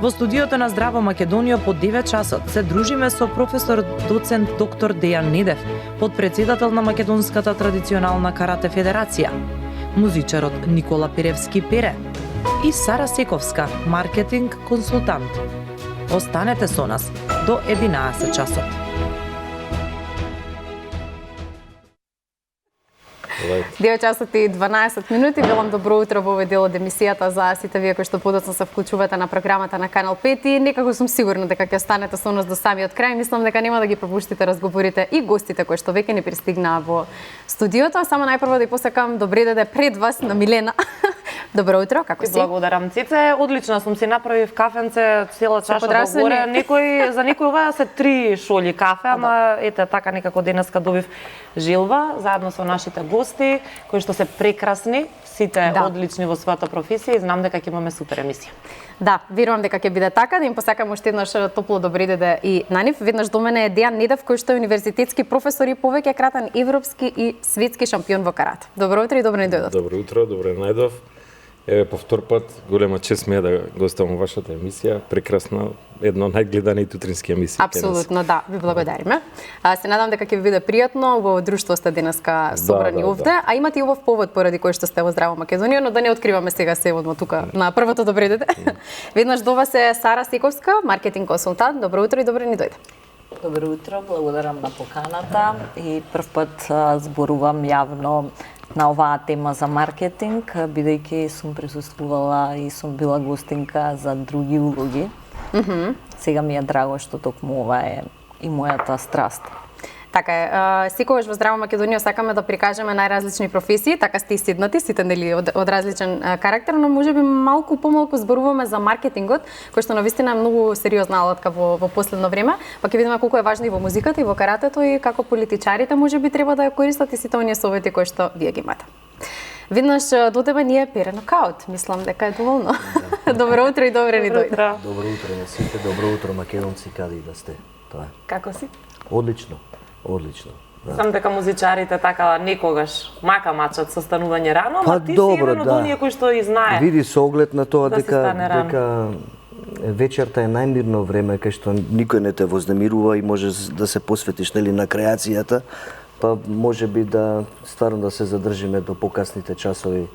Во студиото на Здраво Македонија по 9 часот се дружиме со професор доцент доктор Дејан Недев, подпредседател на Македонската традиционална карате федерација, музичарот Никола Перевски Пере и Сара Сековска, маркетинг консултант. Останете со нас до 11 часот. 9 часот и 12 минути. Велам добро утро во овој дел од емисијата за сите вие кои што подоцна се вклучувате на програмата на Канал 5 и некако сум сигурна дека ќе останете со нас до самиот крај. Мислам дека нема да ги пропуштите разговорите и гостите кои што веќе ни пристигнаа во студиото. Само најпрво да ја посакам добре дојде пред вас на Милена. Добро утро, како си? Благодарам, Цице. Одлично сум си направив кафенце, цела чаша до горе. За некој ова се 3 шоли кафе, ама ете така некако денеска добив жилва заедно со нашите гости кои што се прекрасни, сите одлични во својата професија и знам дека ќе имаме супер емисија. Да, верувам дека ќе биде така, да им посакам уште еднаш топло добре дојде и на нив. Веднаш до мене е Дејан Недев, кој што е универзитетски професор и повеќе кратен европски и светски шампион во карате. Добро утро и добро ни дојдов. Добро утро, добро ни најдов. Еве по втор пат, голема чест ми е да гостувам во вашата емисија. Прекрасна, едно од најгледаните утрински емисии. Апсолутно, да, ви благодариме. Се надам дека ќе ви биде пријатно, убаво друштво сте денеска собрани овде, а имате и убав повод поради кој што сте во Здраво Македонија, но да не откриваме сега се одма тука на првото добре дојде. Веднаш до вас е Сара Сековска, маркетинг консултант. Добро утро и добро ни дојде. Добро утро, благодарам на поканата и прв пат зборувам јавно на оваа тема за маркетинг, бидејќи сум присуствувала и сум била гостинка за други улоги. Сега ми е драго што токму ова е и мојата страст. Така е, секогаш во Здраво Македонија сакаме да прикажеме најразлични професии, така сте и седнати, сите нели од различен карактер, но можеби малку помалку зборуваме за маркетингот, кој што навистина е многу сериозна алатка во последно време, па ќе видиме колку е важно и во музиката и во каратето и како политичарите можеби треба да ја користат и сите оние совети кои што вие ги имате. Веднаш до тебе ни е Пере нокаут, мислам дека е доволно. Добро утро и добро ни дојде. Добро утро на сите, добро утро македонци, каде и да сте. Тоа е. Како си? Одлично. Одлично. Да. Сам дека музичарите така некогаш мака мачат со станување рано, па, ама ти добро, си еден од оние кои што и знае. Види со оглед на тоа да дека вечерта е најмирно време кај што никој не те вознемирува и може да се посветиш нели на креацијата, па можеби да стварно да се задржиме до покасните часови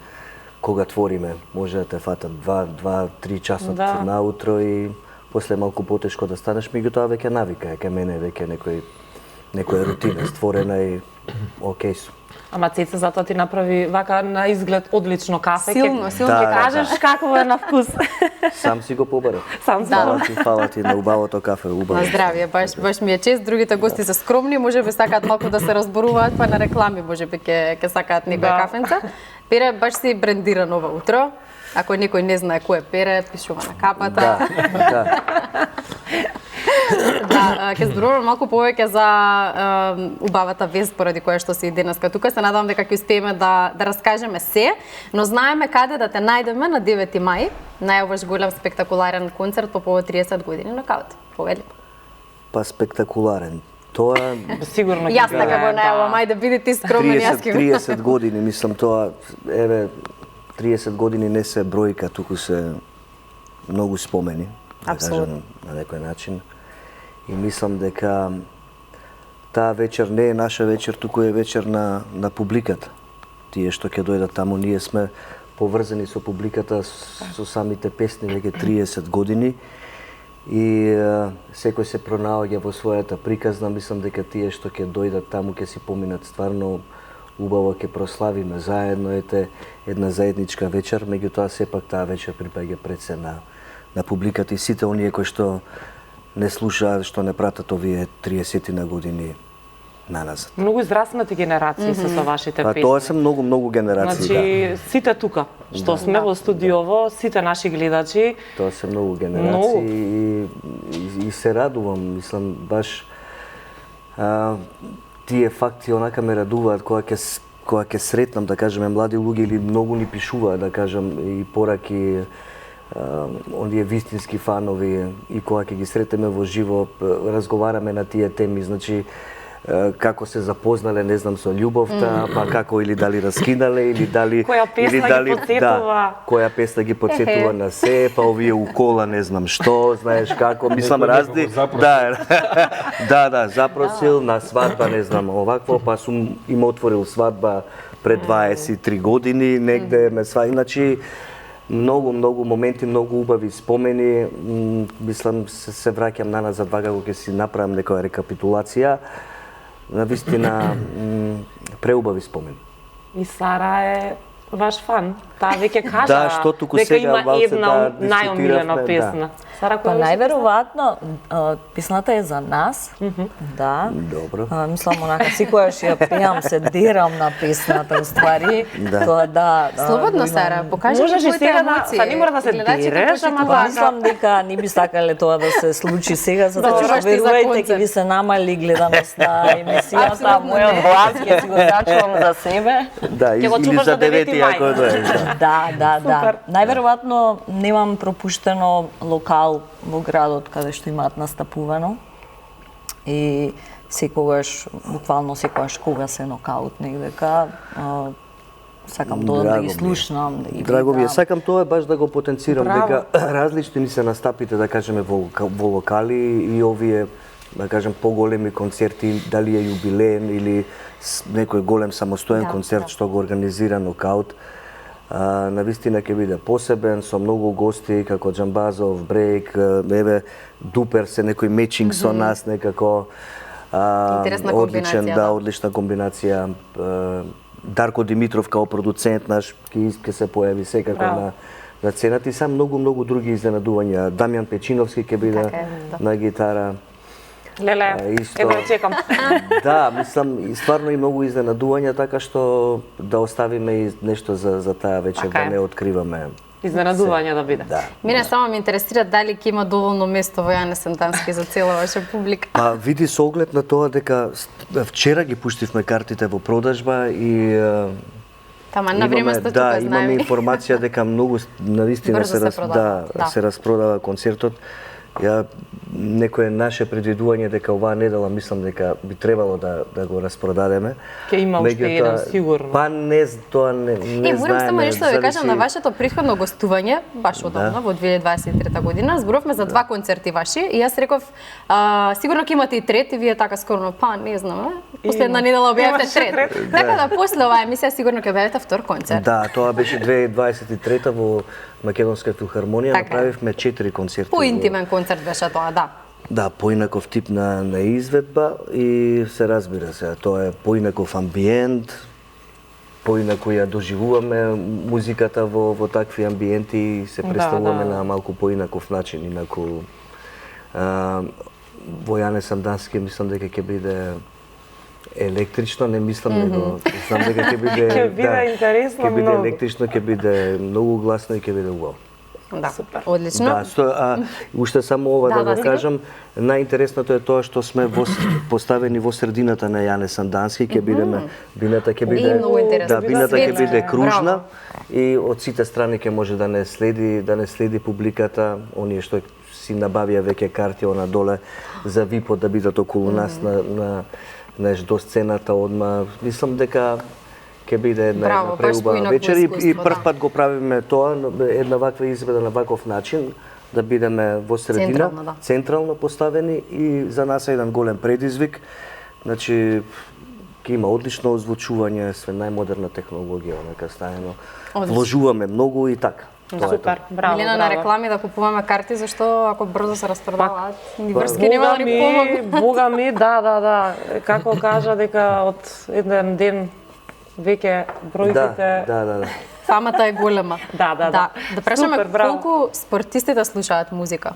кога твориме. Може да те фатат 2-3 часот наутро и после малку потешко да станеш, меѓутоа веќе навика е кај мене веќе некоја рутина створена и окей сум. Ама Цеца затоа ти направи вака на изглед одлично кафе. Силно. Ќе кажеш какво е на вкус. Сам си го побарав. Сам си. Фала ти на убавото кафе, убаво. На здравје, баш ми е чест. Другите гости се скромни, можеби сакаат малку да се разборуваат, па на реклами можеби ќе сакаат некоја кафенце. Пере баш си брендиран ова утро. Ако некој не знае кој е Пере, пишува на капата. Да. Да, ќе зборуваме малку повеќе за убавата вест поради која што си денеска тука. Се надам дека ќе успееме да раскажеме се, но знаеме каде да те најдеме на 9 мај. Најаваш голем спектакуларен концерт по повод 30 години нокаут. Повели. Па спектакуларен. Тоа сигурно ќе биде. Јас така го најавам, ајде биди ти скромен, јас ќе. 30 години, мислам тоа, еве 30 години не се бројка, туку се многу спомени. Апсолутно. На некој начин. И мислам дека таа вечер не е наша вечер, туку е вечер на публиката. Тие што ќе дојдат таму, ние сме поврзани со публиката, со самите песни веќе 30 години. И секој се пронаоѓа во својата приказна, мислам дека тие што ќе дојдат таму ќе си поминат стварно убаво, ќе прославиме заедно, една заедничка вечер, меѓутоа сепак таа вечер припаѓа пред се на публиката и сите оние кои што не слушаат, што не пратат овие 30 на години наназад. Многу израснати генерации се со вашите песни. Тоа се многу генерации, значи, сите тука, што сме во студиово, сите наши гледачи. Тоа се многу генерации и се радувам, мислам, баш тие факти онака ме радуваат кога ќе сретнам, да кажеме, млади луѓе или многу ни пишуваат, да кажам, и пораки оние вистински фанови и кога ќе ги сретеме во живо, разговараме на тие теми, значи како се запознале, не знам, со љубовта, па како или дали раскинале, или дали која песна ги потсетува. Која песна ги потсетува на се, па овие у кола не знам што, знаеш како, мислам разни. Да, запросил на свадба, не знам, овакво, па сум им отворил свадба пред 23 години, негде ме сваи, значи многу моменти, многу убави спомени, мислам се враќам наназад вака кога ќе си направам некоја рекапитулација. Навистина преубави спомени. И Сара е ваш фан. Таа веќе кажа Да, што туку дека сега има една да најомилена песна. Сара, Па најверојатно песната е за нас. Да. Добро. Мислам онака секогаш ја пеам, се дерам на песната уствари. Тоа да. Слободно, Сара, покажи Можеш и твоите сега емоции. да, не мора да се Гледачите дереш, ама почитуваат. Мислам дека не би сакале тоа да се случи сега, затоа чуваш што ти за верувајте концерт. ќе ви се намали гледаноста, емисијата, Апсолутно мојот не. глас ќе си го зачувам за себе. Да, Ќе го или чуваш за за 9 9 ако дојдеш. Да. Супер. Најверојатно немам пропуштено локал во градот каде што имаат настапувано. И секогаш, буквално секогаш кога се нокаут негдека, сакам да Драго ги ми е. слушнам, да ги Драго ми е, гледам. сакам тоа баш да го потенцирам, Браво. дека различни ни се настапите, да кажеме, во локали и овие, да кажем, поголеми концерти, дали е јубилеен или некој голем самостоен концерт што го организира Нокаут. Навистина ќе биде посебен, со многу гости, како Џамбазов, Брейк, еве, Дупер се некој мечинг со нас, некако. Интересна одличен, комбинација, да, да. одлична комбинација. Дарко Димитров као продуцент наш ќе се појави секако на цената и сам многу други изненадувања. Дамјан Печиновски ќе биде Така е, да. на гитара. Леле, Исто. ево чекам. Да, мислам, и стварно и многу изненадувања, така што да оставиме и нешто за таа вечер, Така да е. не откриваме. Изненадување да биде. Да. Мене само ме интересира дали ќе има доволно место во Јане Сантански за цела ваша публика. Па види со оглед на тоа дека вчера ги пуштивме картите во продажба и Тама на време сте тука, имаме знаеме. информација дека многу навистина Брзо се продава, да. се распродава концертот. Ја некое наше предвидување дека оваа недела мислам дека би требало да го распродадеме. Ќе има уште Меѓутоа, еден сигурно. Па не, тоа не знаеме. Морам само нешто да ви кажам, зависи- на вашето претходно гостување, баш одамна, во 2023 година, зборовме за 2 концерти ваши и јас реков, сигурно ќе имате и трет и вие така скоро, па не знам, последна недела објавите Имаше трет. Така да после оваа емисија сигурно ќе објавите втор концерт. Да, тоа беше 2023 во Македонска филхармонија, Така е. направивме 4 концерти. Поинтимен концерт беше тоа, да. Да, поинаков тип на изведба и се разбира се, тоа е поинаков амбиент, поинако ја доживуваме музиката во такви амбиенти и се представуваме да. на малку поинаков начин, инаку во Јане Сандански мислам дека ќе биде електрично, не мислам него, знам дека ќе биде Ќе биде интересно ќе биде многу. електрично, ќе биде многу гласно и ќе биде убаво. Да, Супер. одлично. Да, уште само ова да Да, го сега. кажам, најинтересното е тоа што сме поставени во средината на Јане Сандански, ќе бидеме, бината ќе биде, многу интересно. да, бината ќе Светска, биде кружна браво. и од сите страни ќе може да не следи публиката, оние што си набавија веќе карти она доле за випот да бидат околу нас знаеш, до сцената одма. Мислам дека ќе биде Браво, една баш преубава поинако вечер и искуство, прв да. пат го правиме тоа, една ваква изведа на ваков начин, да бидеме во средина, Централно, да. централно поставени и за нас е еден голем предизвик. Значи, ќе има одлично озвучување, све најмодерна технологија, онака стаено. Одлично. Вложуваме многу и така. Тоа е Супер, браво, Милена на браво. реклами да купуваме карти, зашто ако брзо се распродаваат, ни врски Бога нема да ни помогнат. Бога ми, да. Како кажа дека од еден ден веќе бројките... Да. Фамата е голема. Да. Да прашаме Супер, браво. колку спортистите слушаат музика?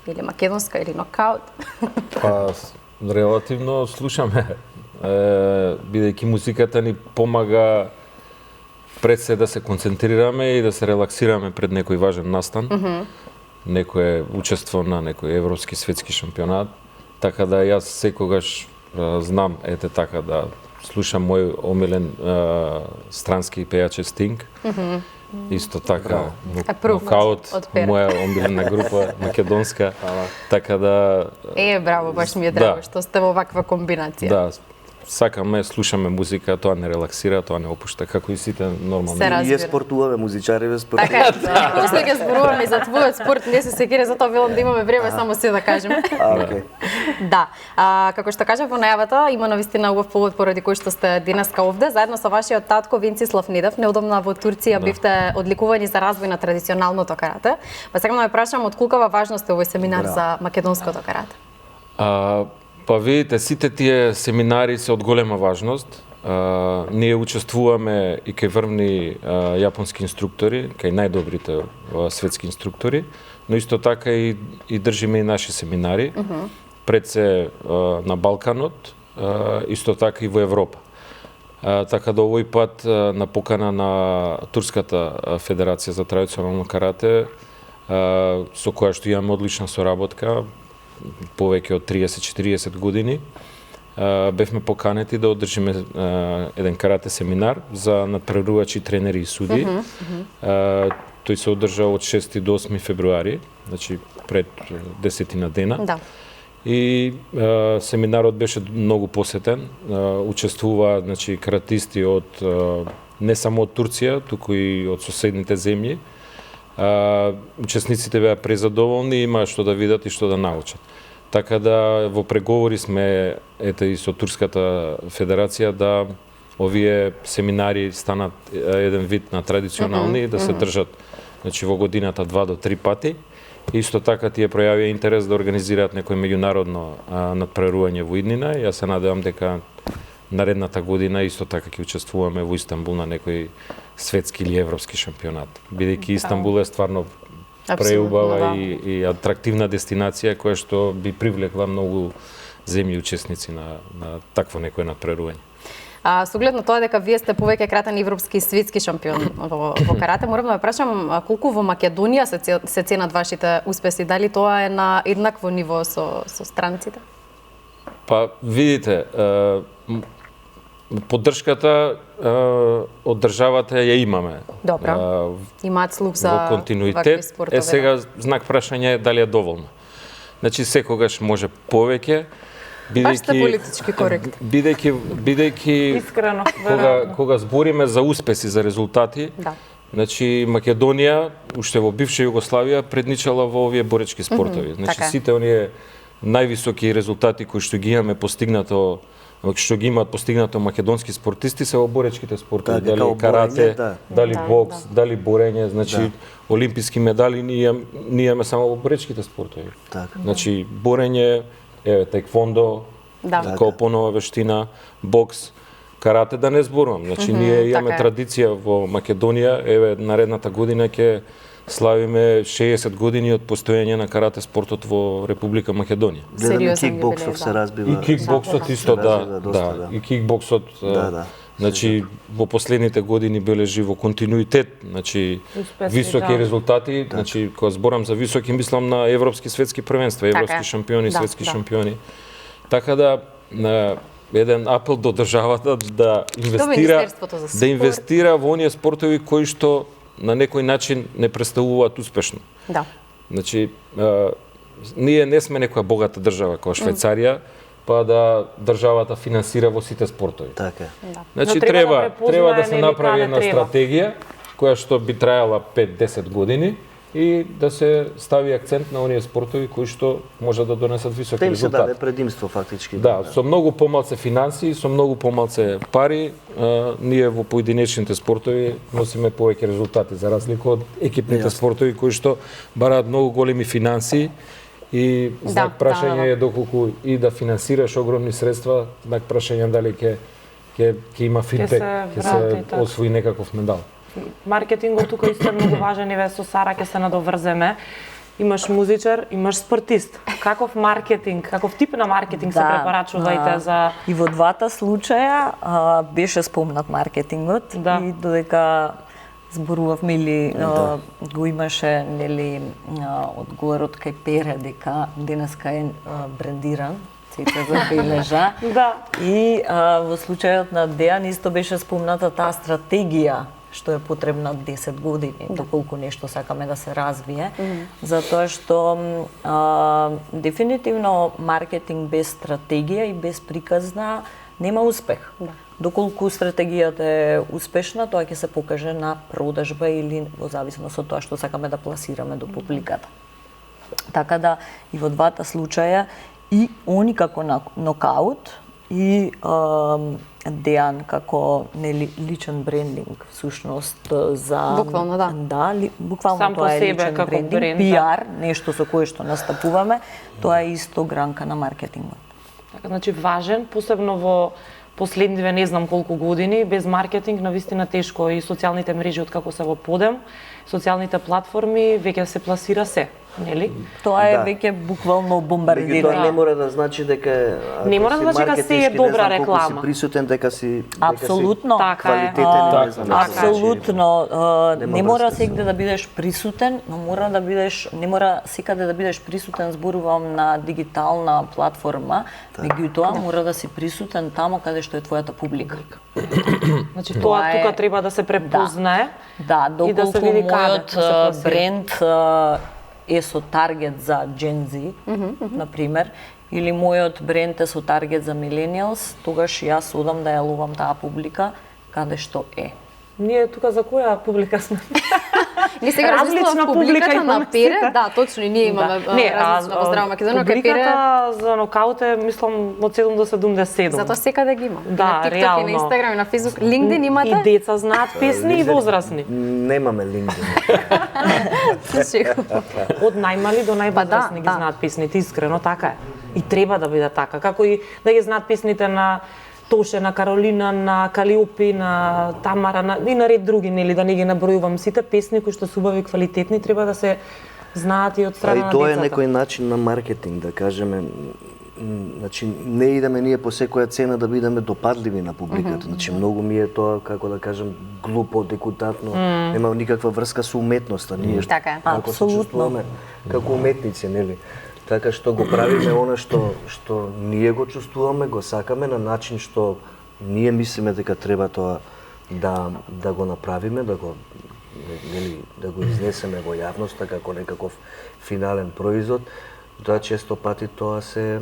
Или македонска, или нокаут? Па, релативно слушаме, бидејќи музиката ни помага пред се да се концентрираме и да се релаксираме пред некој важен настан, некое учество на некој европски светски шампионат, така да јас секогаш знам, ете така, да слушам мој омилен странски пејач е Sting. Исто така, Апрув нокаут, од пера. моја омилена група македонска, така да Браво, баш ми е драго што сте во ваква комбинација. да, сакаме, слушаме музика, тоа не релаксира, тоа не опушта, како и сите нормални. Се разбира. Ние спортуваме, музичариве Така спортуваме. е. После ќе зборуваме и за твојот спорт, не се секира, затоа велам да имаме време само се да кажеме. Окей. Да. Како што кажав во најавата, има навистина убав повод поради кој што сте денеска овде, заедно со вашиот татко Венцислав Недев. Неодамна во Турција бевте одликувани за развој на традиционалното карате. Па сакам да ме прашам од колкава важност е овој семинар за македонското карате? Па видите, сите тие семинари се од голема важност. Ние учествуваме и кај врвни јапонски инструктори, кај најдобрите светски инструктори, но исто така и држиме и наши семинари, пред се на Балканот, исто така и во Европа. Така да овој пат на покана на Турската федерација за традиционално карате, со која што имаме одлична соработка, повеќе од 30-40 години, бевме поканети да одржиме еден карате семинар за надпреварувачи, тренери и суди. Тој се одржа од 6 до 8 февруари, значи пред 10 дена. Да. И семинарот беше многу посетен. Учествува, значи, каратисти од не само од Турција, туку и од соседните земји. Учесниците беа презадоволни, имаа што да видат и што да научат. Така да во преговори сме и со Турската федерација да овие семинари станат еден вид на традиционални, да се држат, значи, во годината 2 до 3 пати. Исто така тие пројавија интерес да организираат некој меѓународно надпреварување во иднина. Јас се надевам дека наредната година исто така ќе учествуваме во Истанбул на некој светски или европски шампионат. Бидејќи Истанбул е стварно преубава и атрактивна дестинација која што би привлекла многу земји учесници на такво некое надпреварување. Со оглед на тоа дека вие сте повеќе кратен европски и светски шампион во карате, морам да ме прашам колку во Македонија се ценат вашите успеси, дали тоа е на еднакво ниво со странците? Па видите, поддршката од државата ја имаме. Добро. Имаат слух за во континуитет. спортове. Сега знак прашање е дали е доволно. Значи секогаш може повеќе. Баш сте политички коректни. Бидејќи Искрено, кога збориме за успеси, за резултати, Да. значи Македонија уште во бивша Југославија предничала во овие боречки спортови. Значи така. сите оние највисоки резултати кои што ги имаме постигнато, што ги имаат постигнато македонски спортисти се во боречките спортови, Така, дали карате, дали Да, бокс, дали борење, значи олимписки медали ние имаме само во боречките спортови. Така. Значи борење, таеквондо, Да. каопонова вештина, бокс, карате да не зборувам. Значи ние имаме така е. традиција во Македонија, наредната година ќе славиме 60 години од постоење на карате спортот во Република Македонија. Гледаме Сериозен кикбоксов јубилеј, се разбива. И кикбоксот исто, развива доста, да. И кикбоксот, Да. значи во последните години бележи во континуитет, значи Успеси, високи да. резултати, значи кога зборам за високи мислам на европски светски првенства, Така европски е. шампиони, Да, светски да. шампиони. Така да еден апел до државата да инвестира Министерството за спорт. да инвестира во оние спортови кои што на некој начин не представуваат успешно. Да. Значи, ние не сме некоја богата држава како Швајцарија, па да државата финансира во сите спортови. Така е. Значи Но треба да треба да препознае, се нели, направи каде една треба. стратегија која што би трајала 5-10 години и да се стави акцент на оние спортови кои што може да донесат високи Да им се даде резултати. предимство фактички. Да, со многу помалце финансии, со многу помалце пари, ние во поединечните спортови носиме повеќе резултати за разлика од екипните спортови кои што бараат многу големи финансии и знак прашање е доколку и да финансираш огромни средства, знак прашање дали ќе има фидбек, ќе се врати, така. освои некаков медал. Маркетингот тука исто е многу важен и ве со Сара ќе се надоврземе. Имаш музичар, имаш спортист. Каков маркетинг, каков тип на маркетинг се препорачувајте за И во двата случаја беше спомнат маркетингот Да. и додека зборувавме или го имаше нели одговорот кај Пере дека денеска е брендиран, сите забележа. Да. И во случајот на Дејан исто беше спомната таа стратегија што е потребна 10 години, доколку нешто сакаме да се развие, затоа што дефинитивно маркетинг без стратегија и без приказна нема успех. Доколку стратегијата е успешна, тоа ќе се покаже на продажба или во зависност од тоа што сакаме да пласираме до публиката. Така да и во двата случаја и они како нокаут и Дејан како личен брендинг всушност за Буквално, да. Да, буквално Сам по тоа е себе личен како брендинг, бренд, PR, нешто со кое што настапуваме, тоа е исто гранка на маркетингот. Така, значи важен, посебно во последниве не знам колку години, без маркетинг навистина тешко и социјалните мрежи откако се во подем, социјалните платформи веќе се пласира се, нели? Тоа е Да. веќе буквално Меѓутоа бомбардирање. не мора да значи дека Не мора да значи дека се е добра реклама. Си присутен дека си Апсолутно. Така е. квалитетен, не знам. Апсолутно. Не Нема мора врска сегде со- да бидеш присутен, но мора да бидеш, не мора секаде да бидеш присутен, зборувам на дигитална платформа, меѓутоа мора да си присутен тамо каде што е твојата публика. Значи Тоа тоа е- тука треба да се препознае. Да, И да се доколку види каде мојот да се пласира. бренд е со таргет за Gen Z, например, или мојот бренд е со таргет за millennials, тогаш јас одам да ја ловам таа публика каде што е. Ние тука за која публика сме? Ние сега Различна различна публика публиката имаме на Пере, сите. да, точно и ние имаме различна во Здрава Македонија, кај Пере, публиката за нокаут е, мислам, од 7 до 77. затоа секаде ги има. Да, На TikTok и реално. на Инстаграм и на Facebook, LinkedIn И имате? деца знаат песни и возрастни. Немаме LinkedIn. Од најмали до највозрастни ги да. знаат песните, искрено така е. И треба да биде така, како и да ги знаат песните на Тоше, на Каролина, на Калиопи, на Тамара, и на ред други, нели, да не ги набројувам. Сите песни кои што се убави, квалитетни, треба да се знаат и од А страна и на тоа е децата. некој начин на маркетинг, да кажеме. Значи, не идеме ние по секоја цена да бидеме допадливи на публиката. Значи, многу ми е тоа, како да кажем, глупо, декутантно. Нема никаква врска со уметноста. Ние Така е. како се Апсолутно. чувствуваме како уметници, нели? Така што го правиме она што ние го чувствуваме, го сакаме на начин што ние мислиме дека треба тоа да го направиме, да го изнесеме во јавноста како некаков финален производ. Тоа често пати тоа се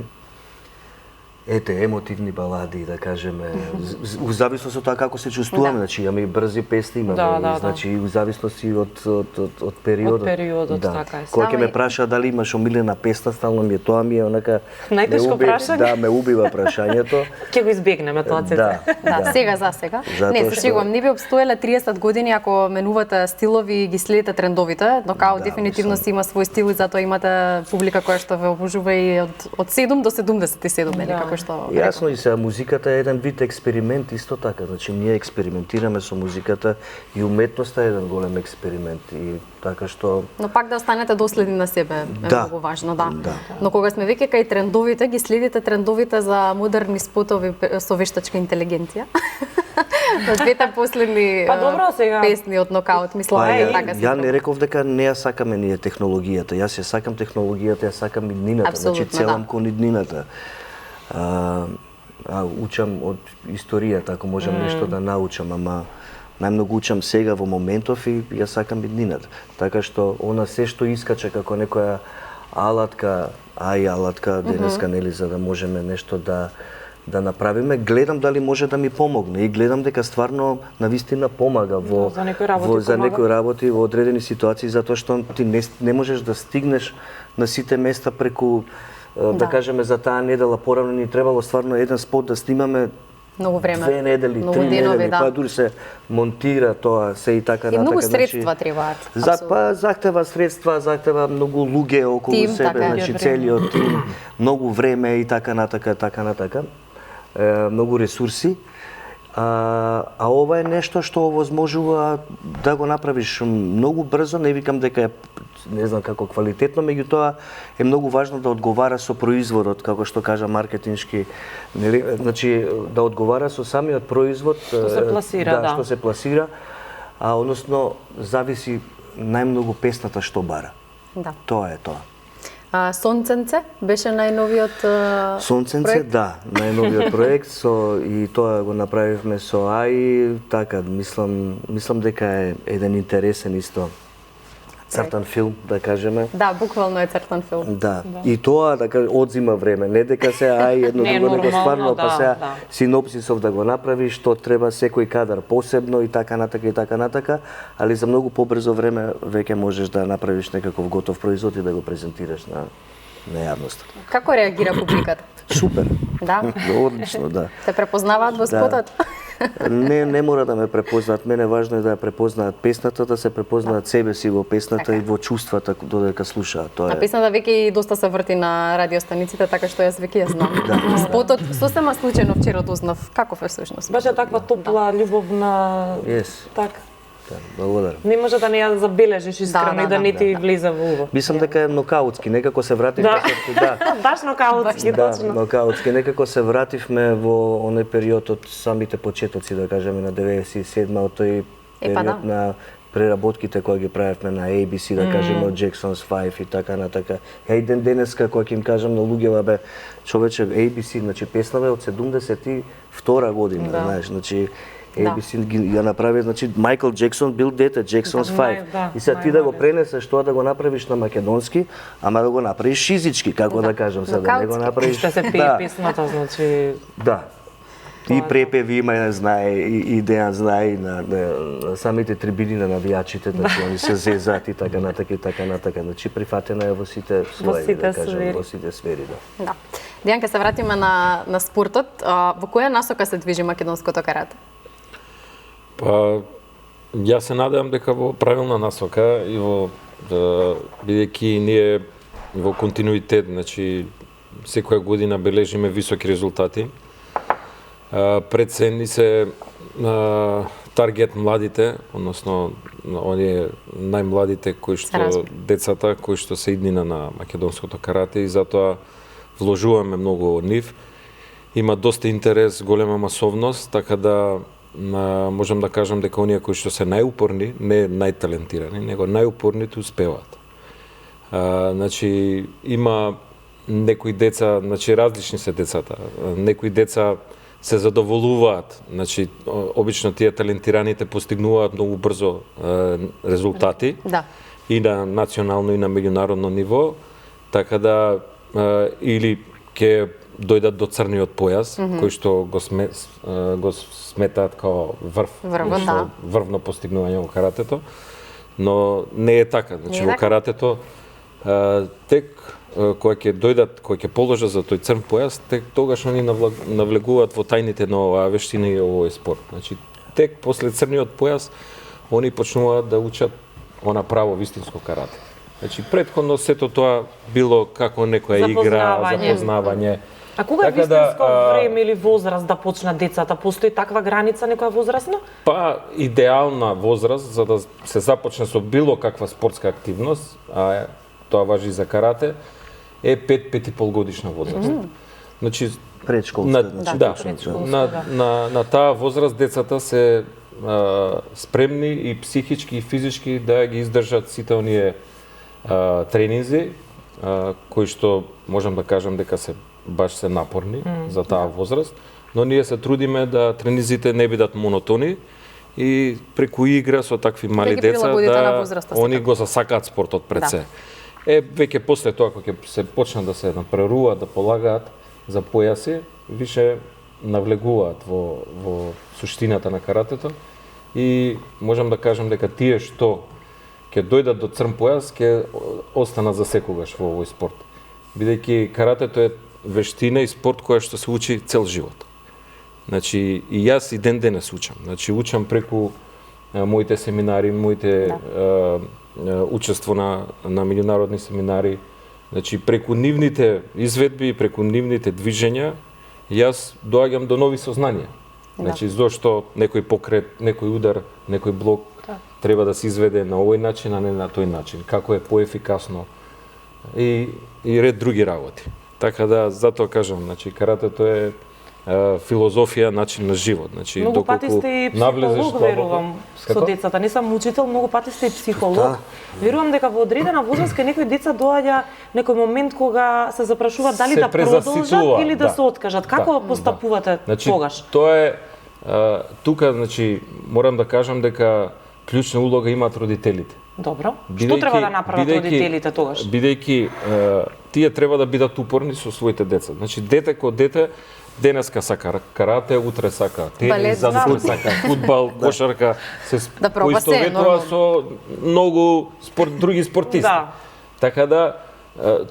емотивни балади, да кажеме, у зависност од тоа како се чувствуваме, значи имаме и брзи песни, имаме значи и у зависност и од периодот. Од периодот, да. така е. Кога ќе ме праша дали имаш омилена песна, стално ми е тоа ми е онака Најтешко прашање. Да, ме убива прашањето. Ќе го избегнеме тоа цеце. Да, сега за сега. Затоа Не, се што- шегувам, не би обстоеле 30 години ако менувате стилови и ги следите трендовите, нокаут дефинитивно си има свој стил и затоа имате публика која што ве обожува и од 7 до 77, нели, како што Јасно, и сега музиката е еден вид експеримент исто така, значи ние експериментираме со музиката и уметноста е еден голем експеримент и така што Но пак да останете доследни на себе е Да. многу важно, да. Да. Но кога сме веќе кај трендовите, ги следите трендовите за модерни спотови со вештачка интелигенција. На двете последни Па добро, сега. песни од нокаут, мислам, така се. ја не реков дека не ја сакаме ние технологијата. Јас ја сакам технологијата, ја сакам иднината, значи Апсолутно, целам да. кон иднината. Учам од историјата, ако можам нешто да научам, ама најмногу учам сега во моментов и ја сакам иднината. Така што она се што искача како некоја алатка, алатка денеска, нели, за да можеме нешто да направиме, гледам дали може да ми помогне и гледам дека стварно навистина помага во За некои работи за помага. некои работи во одредени ситуации затоа што ти не можеш да стигнеш на сите места преку да кажеме за таа недела порано ни требало стварно еден спот да снимаме Многу време. 2 недели, Многу 3 денови, недели, да. па дури се монтира тоа се и така И натака. многу средства требаат. Захтева средства, захтева многу луѓе околу Тим, себе, така е. значи целиот тим, многу време и така натака. Многу ресурси. А ова е нешто што овозможува да го направиш многу брзо, не викам дека е не знам како квалитетно, меѓутоа е многу важно да одговара со производот, како што кажа маркетиншки, нели, значи да одговара со самиот производ, Што се пласира, да. што се пласира, односно зависи најмногу песната што бара. Да. Тоа е тоа. Сонценце беше најновиот Сонценце, проект? да, најновиот проект и тоа го направивме со АИ, така мислам дека е еден интересен исто цртан филм, да кажеме. Да, буквално е цртан филм. Да. И тоа да кажа одзима време, не дека се едно Не, друго него стварно, нормално, па да, сега да. синопсисов да го направиш, што треба секој кадар посебно и така натака, али за многу побрзо време веќе можеш да направиш некаков готов производ и да го презентираш на јавноста. Како реагира публиката? Супер. Да? Одлично, да. Те препознаваат во спотот? Не мора да ме препознаат, мене важно е да ја препознаат песната, да се препознаат себе си во песната и во чувствата додека слушаат. Тоа е. Песната веќе и доста се врти на радиостаниците, така што јас веќе ја знам. Спотот сосема случајно вчера дознав каков е всушност. Беше таква топла, љубовна... Yes. Така. Да, благодарам. Не може да не ја забележиш искрено и да не ти влезе во уво. Мислам дека е нокаутски, некако се вративме да. Баш нокаутски, Да, точно. нокаутски, некако се вративме во оној период од самите почетоци, да кажеме на 97 од тој период на преработките кои ги правевме на ABC, да кажеме од Jackson's 5 и така натака. Ја и денеска кога ќе им кажам на луѓето, бе, човече ABC, значи песнава од 72 година, знаеш, значи ABC ја направи, значи Майкл Джексон бил дете, Jackson's 5. И сега ти да го пренесеш тоа да го направиш на македонски, ама да го направиш физички, како да кажам, сега да не го направиш. Што се пее песната, значи... Да. И препеви има, не знае, и Дејан знае, и на самите трибини на навијачите, значи они се зезат и така натака. Значи прифатена е во сите слоеви, да кажам, во сите сфери, да. Да. Дејан, ке се вратиме на спортот. Во која насока се движи македонското карате? Па, јас се надевам дека во правилна насока и во бидејќи ние во континуитет, значи секоја година бележиме високи резултати. Пред се ни се таргет младите, односно оние најмладите кои што децата кои што се иднина на македонското карате и затоа вложуваме многу од нив. Има доста интерес, голема масовност, така да можам да кажам дека оние кои што се најупорни, не најталентирани, него најупорните успеваат. Значи има некои деца, значи различни се децата. Некои деца се задоволуваат, значи обично тие талентираните постигнуваат многу брзо резултати. Да. И на национално и на меѓународно ниво, така да или ќе дојдат до црниот појас, кој што го сметаат као врвно постигнување во каратето, но не е така. Значи во каратето тек кои ќе дојдат, кои ќе положат за тој црн појас, тек тогаш они навлегуваат во тајните на оваа вештина и овој спорт. Значи тек после црниот појас они почнуваат да учат она право вистинско карате. Значи претходно сето тоа било како некоја игра, запознавање. А кога е вистинско време или возраст да почнат децата? Постои таква граница некоја возрастна? Па идеална возраст за да се започне со било каква спортска активност, а тоа важи за карате, е 5-5,5 годишна возраст. Значи предшколска, на таа возраст децата се спремни и психички и физички да ги издржат сите оние тренинзи кои што можам да кажам дека се баш се напорни за таа возраст, но ние се трудиме да тренинзите не бидат монотони и преку игра со такви мали деца да они го засакаат спортот пред се. Веќе после тоа кога ќе се почнат да се напреруваат, да полагаат за појаси, више навлегуваат во суштината на каратето и можам да кажам дека тие што ќе дојдат до црн појас ќе останат за секогаш во овој спорт. Бидејќи каратето е вештина и спорт која што се учи цел живот. Значи и јас и ден денес учам. Значи учам преку моите семинари, моите учество на меѓународни семинари. Значи преку нивните изведби и преку нивните движења јас доаѓам до нови сознанија. Значи зошто некој покрет, некој удар, некој блок треба да се изведе на овој начин, а не на тој начин. Како е поефикасно и ред други работи. Така да затоа кажам, значи каратето е филозофија, начин на живот. Значи многу пати сте и психолог, верувам, со децата. Не сам учител, многу пати сте и психолог. Верувам дека во одредена возраст кај некои деца доаѓа некој момент кога се запрашуваат дали да продолжат или да се откажат. Како постапувате тогаш? Тоа е тука, значи морам да кажам дека клучна улога имаат родителите. Добро. Што треба да направат родителите тогаш? Бидејќи тие треба да бидат упорни со своите деца. Значи дете ко дете денеска сака карате, утре сака тенис, задутре сака фудбал, кошарка, се поистоветува со многу други спортисти. Да. Така да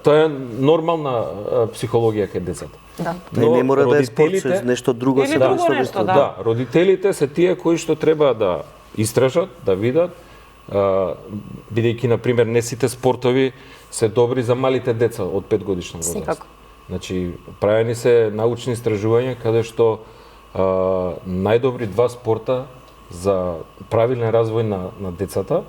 тоа е нормална психологија кај децата. Да. Не мора да е спорт, нешто друго се нешто, да. Родителите се тие кои што треба да истражат, да видат, бидејќи на пример не сите спортови се добри за малите деца од 5 годишна возраст. Секако. Значи правени се научни истражувања каде што најдобри два спорта за правилен развој на децата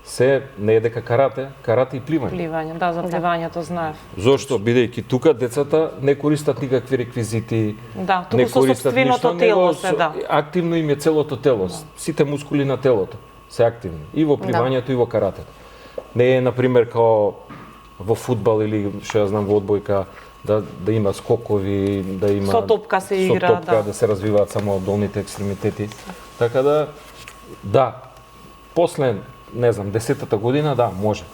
се не е дека карате и пливање. Пливање, да, за пливањето знаев. Зошто? Бидејќи тука децата не користат никакви реквизити, да, туку со сопственото тело се, да. Активно им е целото тело, сите мускули на телото се активни, и во пливањето и во каратето. Не е, например, као во фудбал или, што ја знам, во одбојка, да има скокови, да има... Со топка се игра, со топка, да се развиваат само долните екстремитети. Така да, после, не знам, 10-та година, да, може.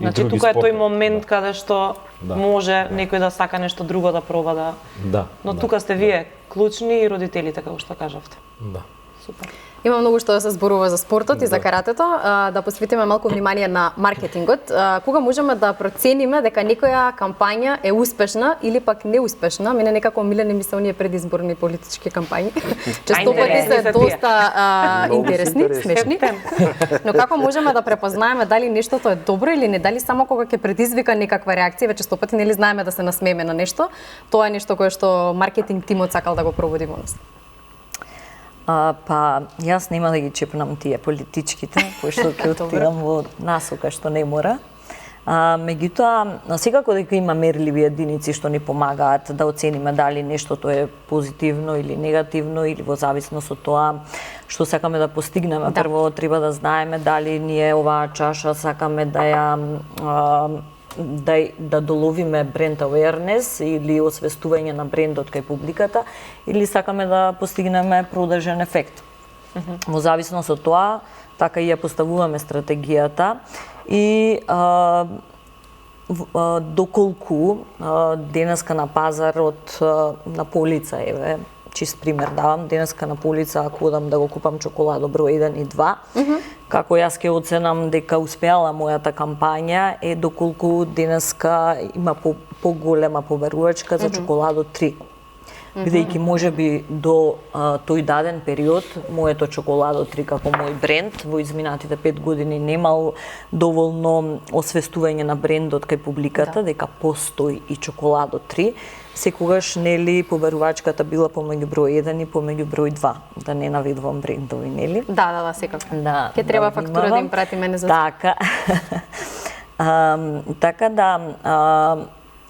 Значи, тука е тој момент каде што може некој да сака нешто друго да проба Но тука сте вие клучни и родителите, како што кажавте. Да. Супер. Има многу што да се зборува за спортот и за каратето, да посветиме малку внимание на маркетингот. Кога можеме да процениме дека некоја кампања е успешна или пак неуспешна? Мене некако милени ми се оние предизборни политички кампањи. Често пати се доста интересни, смешни. Но како можеме да препознаеме дали нештото е добро или не, дали само кога ќе предизвика некаква реакција, веќе често пати нели знаеме да се насмееме на нешто, тоа е нешто кое што маркетинг тимот сакал да го проводи во нас. Па, јас нема да ги чепнам тие политичките, пошто ќе отидам во насока што не мора. Меѓутоа, секако дека има мерливи единици што ни помагаат да оцениме дали нештото е позитивно или негативно или во зависност од тоа што сакаме да постигнеме. Прво треба да знаеме дали ние оваа чаша сакаме да ја да доловиме бренд awareness или освестување на брендот кај публиката, или сакаме да постигнеме продажен ефект. Во зависност од тоа, така и ја поставуваме стратегијата и доколку денеска на пазарот на полица, еве, чист пример давам, денеска на полица ако одам да го купам чоколадо број 1 и 2, како јас ќе оценам дека успеала мојата кампања е доколку денеска има поголема поверувачка за чоколадо 3. Бидејќи можеби до тој даден период моето чоколадо 3 како мој бренд во изминатите 5 години немал доволно освестување на брендот кај публиката дека постои и чоколадо 3. Секогаш нели поверувачката била помеѓу број 1 и помеѓу број 2, да не наведувам брендови, нели? Да, секако. Да. Ке треба фактура да им прати мене за така. Така да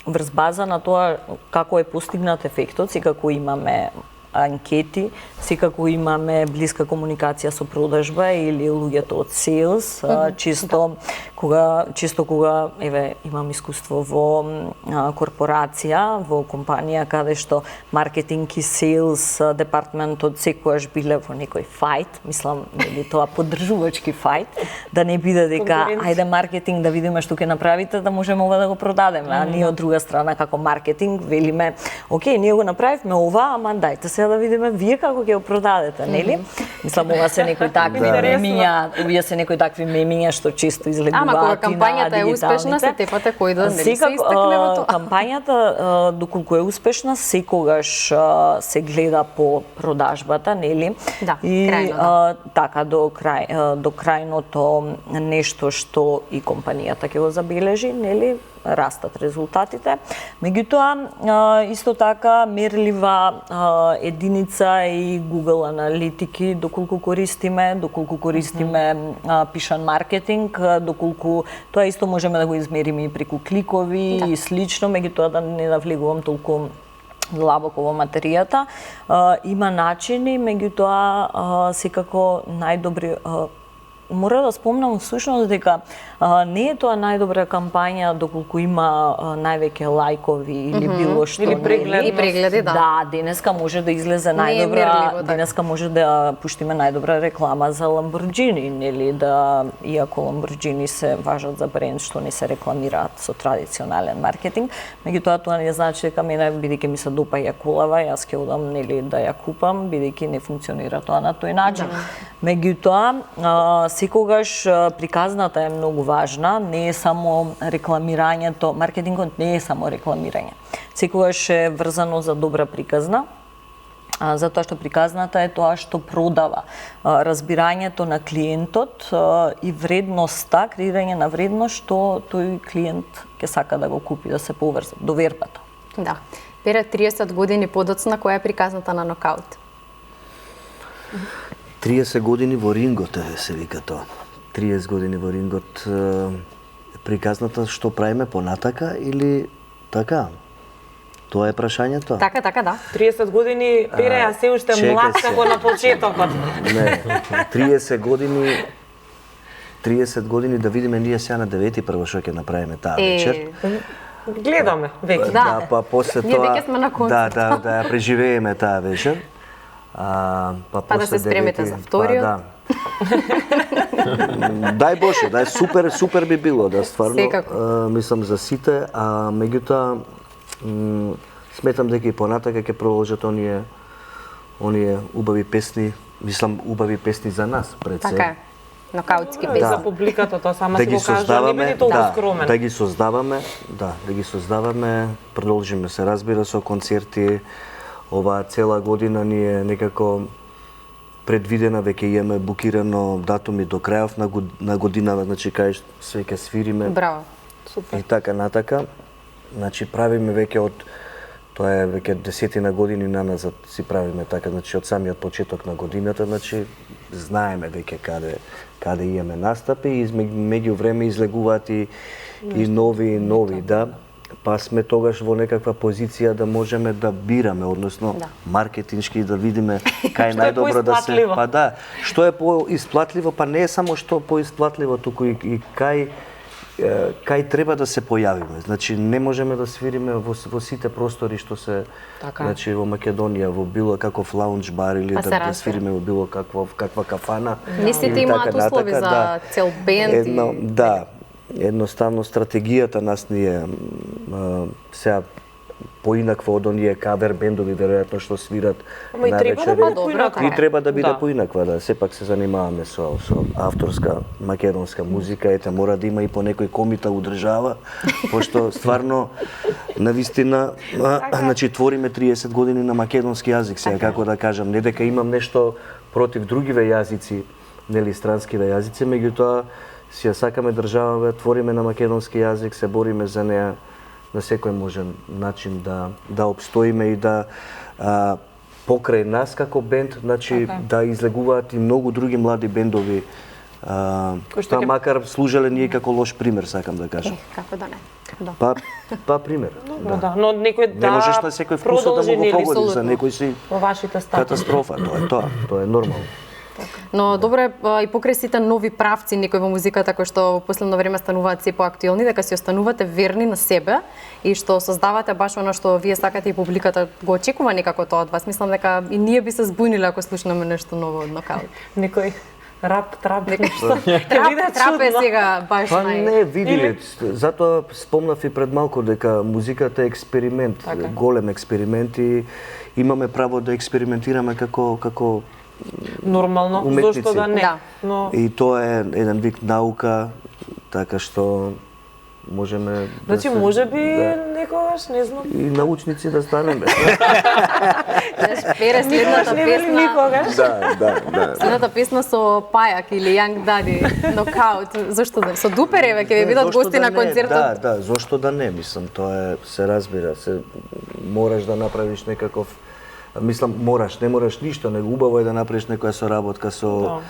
врз база на тоа како е постигнат ефектот, секако имаме анкети, секако имаме блиска комуникација со продажба или луѓето од sales, чисто кога еве имам искуство во корпорација, во компанија каде што маркетинг и sales департментот секогаш биле во некој фајт, мислам нели тоа поддржувачки фајт, да не биде дека ајде маркетинг да видиме што ќе направите да можеме ова да го продадеме, а ние од друга страна како маркетинг велиме, окей, ние го направивме ова, ама дајте се да видиме вие како ќе го продадете, нели? Мислам ова се некои такви мемиња, овие се некои такви мемиња што често излегуваат. Ама кога кампањата е успешна, се тепате кој да нели се истакне во тоа. Кампањата доколку е успешна, секогаш се гледа по продажбата, нели? Да, и крајно, така до крајното нешто што и компанијата ќе го забележи, нели? Растат резултатите. Меѓутоа, исто така мерлива единица и Google аналитики, доколку користиме пишан маркетинг, доколку тоа исто можеме да го измериме и преку кликови и слично, меѓутоа да не навлегувам толку длабоко во материјата. Има начини, меѓутоа секако најдобри мора да спомнам всушност дека не е тоа најдобра кампања доколку има највеќе лајкови или било што. Или прегледи. И прегледи, да. Да, денеска може да излезе најдобра, денеска може да пуштиме најдобра реклама за Lamborghini, нели, да иако Lamborghini се важат за бренд што не се рекламираат со традиционален маркетинг, меѓутоа тоа не значи дека мене бидејќи ми се допаѓа кулава, јас ќе одам, нели, да ја купам, бидејќи не функционира тоа на тој начин. Меѓутоа, секогаш приказната е многу важна, не е само рекламирањето, маркетингот не е само рекламирање. Секогаш е врзано за добра приказна, затоа што приказната е тоа што продава. Разбирањето на клиентот и вредноста, креирање на вредност што тој клиент ќе сака да го купи, да се поврзе, довербата. Да. Пере 30 години подоцна, која е приказната на нокаут? 30 години во рингот се вика тоа. 30 години во рингот приказната што правиме понатака или така? Тоа е прашањето? Така, да. 30 години Пере, а се уште млад како на почетокот. Не, 30 години да видиме ние сега на 9 прво што ќе направиме таа вечер. Гледаме веќе. Да. Па после Ние тоа веќе сме на концерт. да ја преживееме таа вечер. Па да се спремите за вториот. Да. Дај Боже, да е супер би било, да стварно мислам за сите, а меѓутоа сметам дека и понатака ќе продолжат оние убави песни, мислам убави песни за нас пред се. Така е. Нокаутски песни. За публиката, тоа сама Да си ги го кажа, не создаваме, биде толку скромен. да ги создаваме, продолжиме се разбира со концерти. Оваа цела година ни е некако предвидена, веќе имаме букирано датуми до крајов на годинава, значи кај се ќе свириме. Браво. И така натака. Значи правиме веќе тоа е веќе 10 години наназад си правиме така, значи од самиот почеток на годината, значи знаеме веќе каде имаме настапи и меѓу време излегуваат и нови, да. Па сме тогаш во некаква позиција да можеме да бираме, односно маркетиншки да видиме кај најдобро да се. Па да, што е поисплатливо, па не е само што поисплатливо, туку и кај треба да се појавиме. Значи не можеме да свириме во сите простори што се, значи во Македонија, во било каков лаунџ бар или да свириме во било каква кафана. Не сите имаат услови за цел бенд. Да, едноставно стратегијата нас ни е сега поинаква од оние кавер бендови веројатно што свират на вечери. И треба да биде поинаква, да. Сепак се занимаваме со авторска македонска музика, ете мора да има и по некој комита удржава, пошто стварно навистина значи твориме 30 години на македонски јазик, сега како да кажам, не дека имам нешто против другиве јазици, нели странскиве јазици, меѓутоа си ја сакаме држава, твориме на македонски јазик, се бориме за неа на секој можен начин да обстоиме и да покрај нас како бенд, значи да излегуваат и многу други млади бендови, па макар служеле ние како лош пример, сакам да кажам. Како да не. Па пример. Да, но некој не можеш на секој вкусот да му го погодиш, за некој си катастрофа, тоа е нормално. Но добро е и покрај сите нови правци некои во музиката кои што во последно време стануваат се поактуелни, дека си останувате верни на себе и што создавате баш оно што вие сакате и публиката го очекува некако тоа од вас. Мислам дека и ние би се збуниле ако слушнеме нешто ново од Нокаут. Некој трап нешто. Трап е сега баш Па не, види, затоа спомнав и пред малку дека музиката е експеримент, голем експеримент и имаме право да експериментираме како нормално, уметници. зошто да не. Но... И тоа е еден вид наука, така што можеме значи можеби некогаш, не знам. И научници да станеме. Пере следната песна. Да. Следната песна со Пајак или Young Daddy, Нокаут. Зошто да? Со Дупере веќе ви бидат гости на концертот. Да, зошто да не, мислам, тоа е се разбира, се мораш да направиш некаков. Мислам, не мораш ништо, него убаво е да направиш некоја соработка со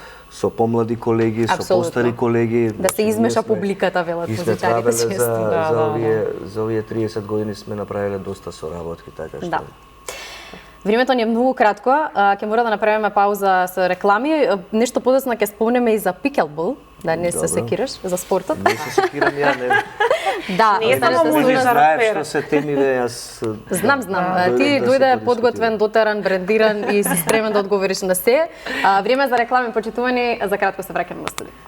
помлади колеги, со постари колеги. Да се измеша публиката, велат музичарите често. За овие 30 години сме направиле доста соработки, така што. Времето ни е многу кратко, ќе мора да направиме пауза со реклами. Нешто подоцна ќе спомнеме и за пикелбол, да не се секираш за спортот. Не се секирам ја, не. Да, Не е само разбира се, музичар. Знаеш што се темиве, јас... Знам. дојдев Ти да се дојде подискутирам. подготвен, дотеран, брендиран и си спремен да одговориш на се. Време за реклами, почитувани, за кратко се враќаме во студио.